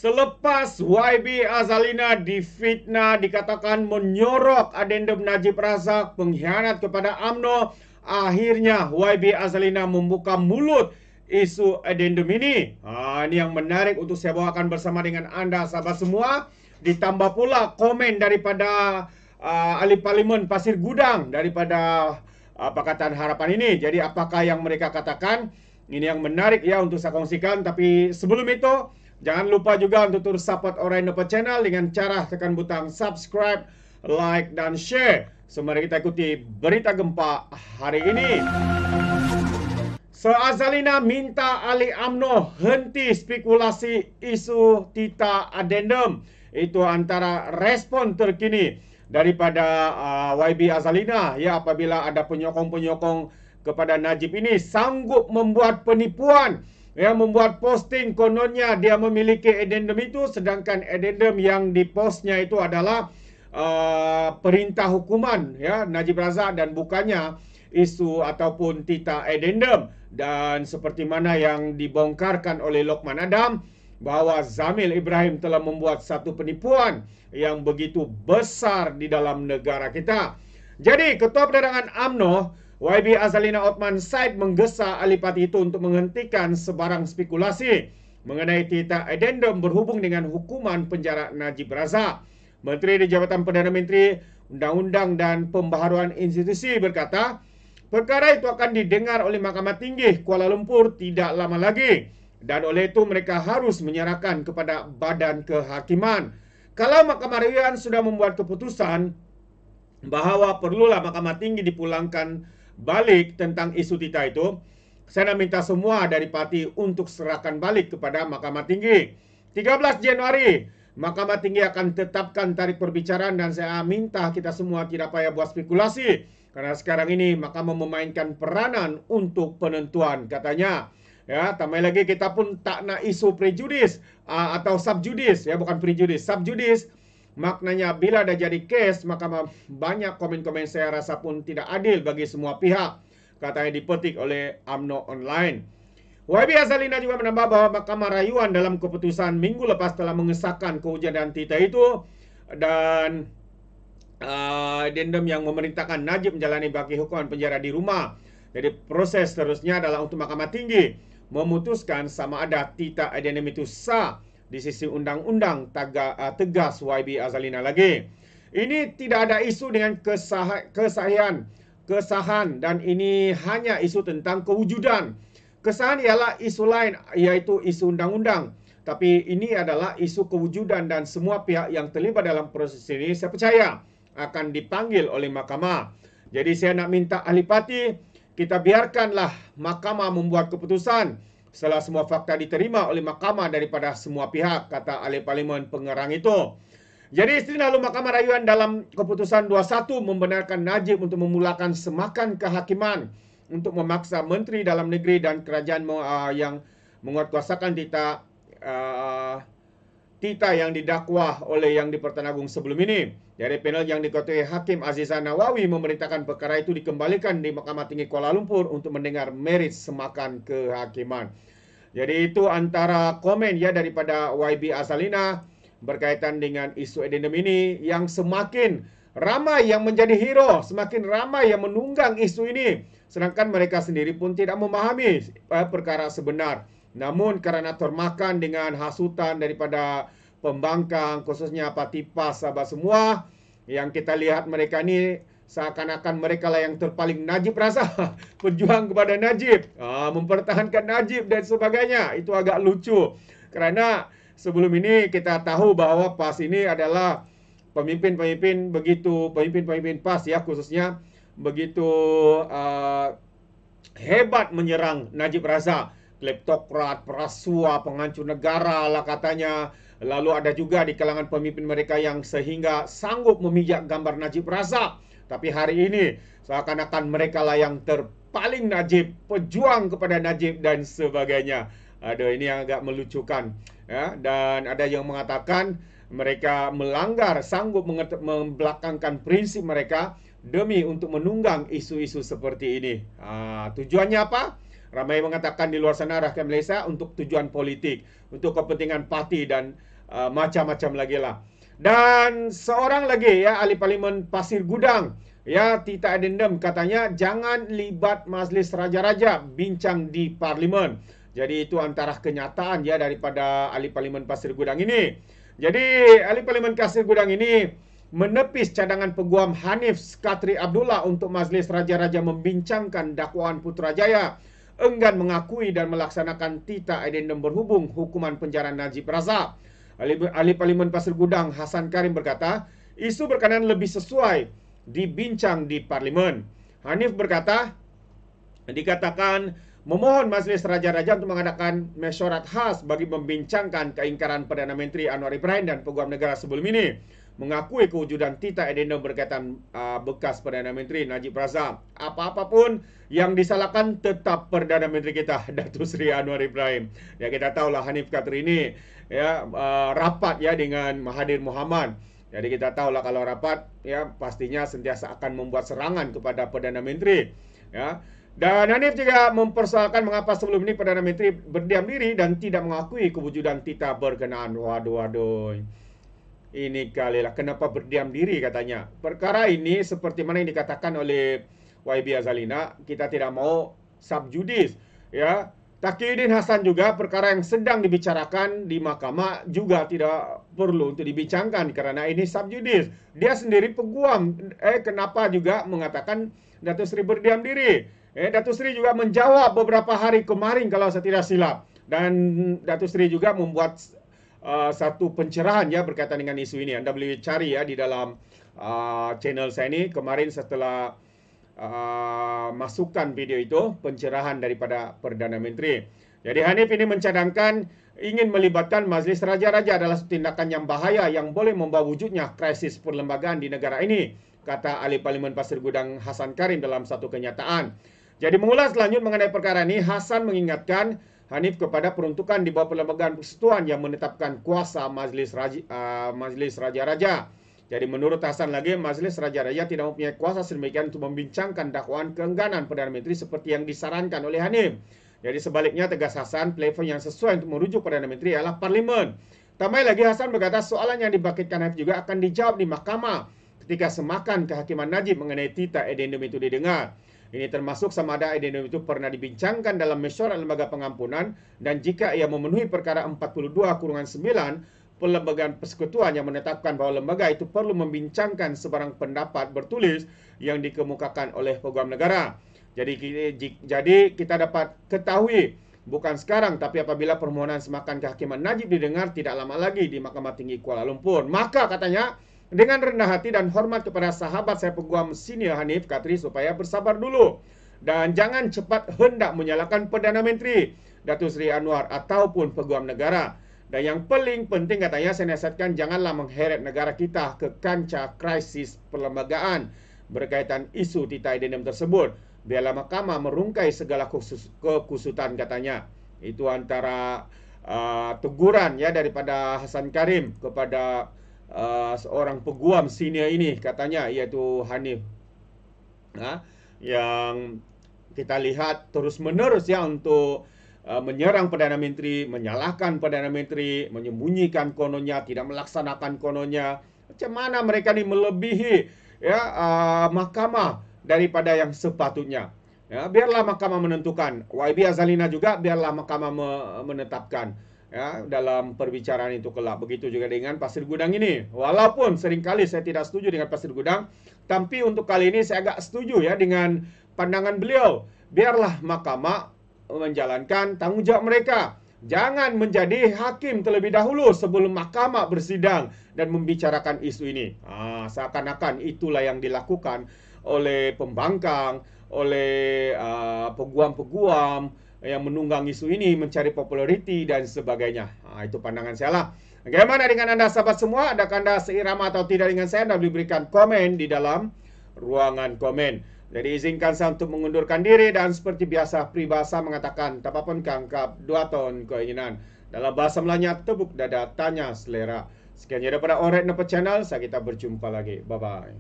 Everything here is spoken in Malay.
Selepas YB Azalina difitnah, dikatakan menyorok adendum Najib Razak, pengkhianat kepada UMNO, akhirnya YB Azalina membuka mulut isu adendum ini. Ini yang menarik untuk saya bawakan bersama dengan anda sahabat semua. Ditambah pula komen daripada ahli parlimen Pasir Gudang daripada Pakatan Harapan ini. Jadi apakah yang mereka katakan? Ini yang menarik ya untuk saya kongsikan. Tapi sebelum itu, jangan lupa juga untuk terus support Orient Channel dengan cara tekan butang subscribe, like, dan share. So, mari kita ikuti berita gempa hari ini. Azalina minta ahli UMNO henti spekulasi isu Tita Adendum. Itu antara respon terkini daripada YB Azalina ya, apabila ada penyokong-penyokong kepada Najib ini sanggup membuat penipuan. Ya, membuat posting kononnya dia memiliki addendum itu, sedangkan addendum yang dipostnya itu adalah perintah hukuman ya Najib Razak dan bukannya isu ataupun Tita addendum. Dan seperti mana yang dibongkarkan oleh Lokman Adam, bahwa Zamil Ibrahim telah membuat satu penipuan yang begitu besar di dalam negara kita. Jadi Ketua Penerangan UMNO YB Azalina Othman Said menggesa ahli parti itu untuk menghentikan sebarang spekulasi mengenai Tita addendum berhubung dengan hukuman penjara Najib Razak. Menteri di Jabatan Perdana Menteri, Undang-Undang dan Pembaharuan Institusi berkata, perkara itu akan didengar oleh Mahkamah Tinggi Kuala Lumpur tidak lama lagi dan oleh itu mereka harus menyerahkan kepada Badan Kehakiman. Kalau Mahkamah Rayuan sudah membuat keputusan bahawa perlulah Mahkamah Tinggi dipulangkan balik tentang isu Tita itu, saya nak minta semua dari parti untuk serahkan balik kepada Mahkamah Tinggi. 13 Januari, Mahkamah Tinggi akan tetapkan tarikh perbicaraan dan saya minta kita semua tidak payah buat spekulasi. Karena sekarang ini Mahkamah memainkan peranan untuk penentuan, katanya. Ya, tambah lagi kita pun tak nak isu prejudis atau subjudis, ya bukan prejudis, subjudis. Maknanya bila dah jadi kes, maka banyak komen-komen saya rasa pun tidak adil bagi semua pihak. Katanya dipetik oleh UMNO Online. YB Azalina juga menambah bahawa Mahkamah Rayuan dalam keputusan minggu lepas telah mengesahkan kehujatan Tita itu dan addendum yang memerintahkan Najib menjalani baki hukuman penjara di rumah. Jadi proses seterusnya adalah untuk Mahkamah Tinggi memutuskan sama ada Tita addendum itu sah di sisi undang-undang, tegas YB Azalina lagi. Ini tidak ada isu dengan kesahan dan ini hanya isu tentang kewujudan. Kesahan ialah isu lain, yaitu isu undang-undang. Tapi ini adalah isu kewujudan dan semua pihak yang terlibat dalam proses ini saya percaya akan dipanggil oleh mahkamah. Jadi saya nak minta ahli parti, kita biarkanlah mahkamah membuat keputusan setelah semua fakta diterima oleh mahkamah daripada semua pihak, kata ahli parlimen pengerang itu. Jadi isteri lalu Mahkamah Rayuan dalam keputusan 21 membenarkan Najib untuk memulakan semakan kehakiman untuk memaksa Menteri Dalam Negeri dan kerajaan yang menguatkuasakan Tita yang didakwa oleh yang dipertanagung sebelum ini. Dari panel yang diketuai Hakim Azizah Nawawi memerintahkan perkara itu dikembalikan di Mahkamah Tinggi Kuala Lumpur untuk mendengar merit semakan kehakiman. Jadi itu antara komen ya daripada YB Azalina berkaitan dengan isu addendum ini yang semakin ramai yang menjadi hero, semakin ramai yang menunggang isu ini. Sedangkan mereka sendiri pun tidak memahami perkara sebenar. Namun kerana termakan dengan hasutan daripada pembangkang, khususnya parti PAS sahabat semua, yang kita lihat mereka ni seakan-akan mereka lah yang terpaling Najib Razak, pejuang kepada Najib, mempertahankan Najib dan sebagainya. Itu agak lucu. Kerana sebelum ini kita tahu bahawa PAS ini adalah pemimpin-pemimpin PAS ya khususnya begitu hebat menyerang Najib Razak. Kleptokrat, perasua, penghancur negara lah katanya. Lalu ada juga di kalangan pemimpin mereka yang sehingga sanggup memijak gambar Najib Razak. Tapi hari ini seakan-akan mereka lah yang terpaling Najib, pejuang kepada Najib dan sebagainya. Aduh, ini yang agak melucukan. Ya, dan ada yang mengatakan mereka melanggar, sanggup membelakangkan prinsip mereka demi untuk menunggang isu-isu seperti ini. Tujuannya apa? Ramai mengatakan di luar sana rakyat Malaysia untuk tujuan politik, untuk kepentingan parti dan macam-macam lagi lah. Dan seorang lagi ya, ahli parlimen Pasir Gudang ya, Tita Adendum, katanya jangan libat majlis raja-raja bincang di parlimen. Jadi itu antara kenyataan ya daripada ahli parlimen Pasir Gudang ini. Jadi ahli parlimen Pasir Gudang ini menepis cadangan Peguam Hanif Skatri Abdullah untuk majlis raja-raja membincangkan dakwaan Putrajaya enggan mengakui dan melaksanakan Tita Adendum berhubung hukuman penjara Najib Razak. Ahli parlimen Pasir Gudang Hasan Karim berkata, isu berkenaan lebih sesuai dibincang di parlimen. Hanif berkata, dikatakan memohon majlis raja-raja untuk mengadakan mesyuarat khas bagi membincangkan keingkaran Perdana Menteri Anwar Ibrahim dan Peguam Negara sebelum ini mengakui kewujudan Tita Adendum berkaitan bekas Perdana Menteri Najib Razak. Apa-apapun yang disalahkan tetap Perdana Menteri kita, Datuk Seri Anwar Ibrahim. Ya, kita tahulah Hanif Katri ini ya rapat ya dengan Mahathir Mohamad. Jadi kita tahulah kalau rapat ya pastinya sentiasa akan membuat serangan kepada Perdana Menteri ya. Dan Hanif juga mempersoalkan mengapa sebelum ini Perdana Menteri berdiam diri dan tidak mengakui kewujudan Tita berkenaan. Waduh. Ini kalilah kenapa berdiam diri katanya. Perkara ini seperti mana yang dikatakan oleh YB Azalina, kita tidak mau subjudis ya. Taqiyuddin Hasan juga perkara yang sedang dibicarakan di mahkamah juga tidak perlu untuk dibincangkan karena ini subjudis. Dia sendiri peguam. Kenapa juga mengatakan Datuk Seri berdiam diri? Datuk Seri juga menjawab beberapa hari kemarin kalau saya tidak silap. Dan Datuk Seri juga membuat satu pencerahan ya berkaitan dengan isu ini. Anda boleh cari ya di dalam channel saya ini kemarin setelah masukkan video itu, pencerahan daripada Perdana Menteri. Jadi Hanif ini mencadangkan ingin melibatkan majlis raja-raja adalah tindakan yang bahaya yang boleh membawa wujudnya krisis perlembagaan di negara ini, kata ahli parlimen Pasir Gudang Hasan Karim dalam satu kenyataan. Jadi mengulas lanjut mengenai perkara ini, Hasan mengingatkan Hanif kepada peruntukan di bawah Perlembagaan Persekutuan yang menetapkan kuasa majlis raja-raja. Jadi menurut Hasan lagi, majlis raja-raja tidak mempunyai kuasa sedemikian untuk membincangkan dakwaan keengganan Perdana Menteri seperti yang disarankan oleh Hanif. Jadi sebaliknya, tegas Hasan, platform yang sesuai untuk merujuk Perdana Menteri adalah parlimen. Tambah lagi, Hasan berkata soalan yang dibangkitkan Hanif juga akan dijawab di mahkamah ketika semakan kehakiman Najib mengenai Tita Adendum itu didengar. Ini termasuk sama ada adendum itu pernah dibincangkan dalam mesyuarat lembaga pengampunan dan jika ia memenuhi perkara 42/9 Perlembagaan Persekutuan yang menetapkan bahawa lembaga itu perlu membincangkan sebarang pendapat bertulis yang dikemukakan oleh Peguam Negara. Jadi kita dapat ketahui bukan sekarang tapi apabila permohonan semakan kehakiman Najib didengar tidak lama lagi di Mahkamah Tinggi Kuala Lumpur. Maka katanya dengan rendah hati dan hormat kepada sahabat saya Peguam Senior Hanif Katri supaya bersabar dulu dan jangan cepat hendak menyalahkan Perdana Menteri Datuk Seri Anwar ataupun Peguam Negara. Dan yang paling penting katanya saya nasihatkan janganlah mengheret negara kita ke kancah krisis perlembagaan berkaitan isu Tita Adendum tersebut. Biarlah mahkamah merungkai segala kekusutan katanya. Itu antara teguran ya daripada Hasan Karim kepada seorang peguam senior ini katanya iaitu Hanif yang kita lihat terus menerus ya untuk menyerang Perdana Menteri, menyalahkan Perdana Menteri, menyembunyikan kononnya, tidak melaksanakan kononnya. Macam mana mereka ini melebihi ya mahkamah daripada yang sepatutnya. Ya, biarlah mahkamah menentukan. YB Azalina juga biarlah mahkamah menetapkan. Ya, dalam perbicaraan itu kelak. Begitu juga dengan Pasir Gudang ini. Walaupun seringkali saya tidak setuju dengan Pasir Gudang, tapi untuk kali ini saya agak setuju ya dengan pandangan beliau. Biarlah mahkamah menjalankan tanggungjawab mereka. Jangan menjadi hakim terlebih dahulu sebelum mahkamah bersidang dan membicarakan isu ini. Seakan-akan itulah yang dilakukan oleh pembangkang, oleh peguam-peguam yang menunggang isu ini, mencari populariti dan sebagainya. Itu pandangan saya lah. Bagaimana dengan anda sahabat semua? Adakah anda seirama atau tidak dengan saya? Anda boleh berikan komen di dalam ruangan komen. Jadi izinkan saya untuk mengundurkan diri dan seperti biasa peribahasa mengatakan tapapun kangkap 2 ton keinginan. Dalam bahasa Melayu tepuk dada tanya selera. Sekian daripada Alright Nampak Channel. Saya kita berjumpa lagi. Bye bye.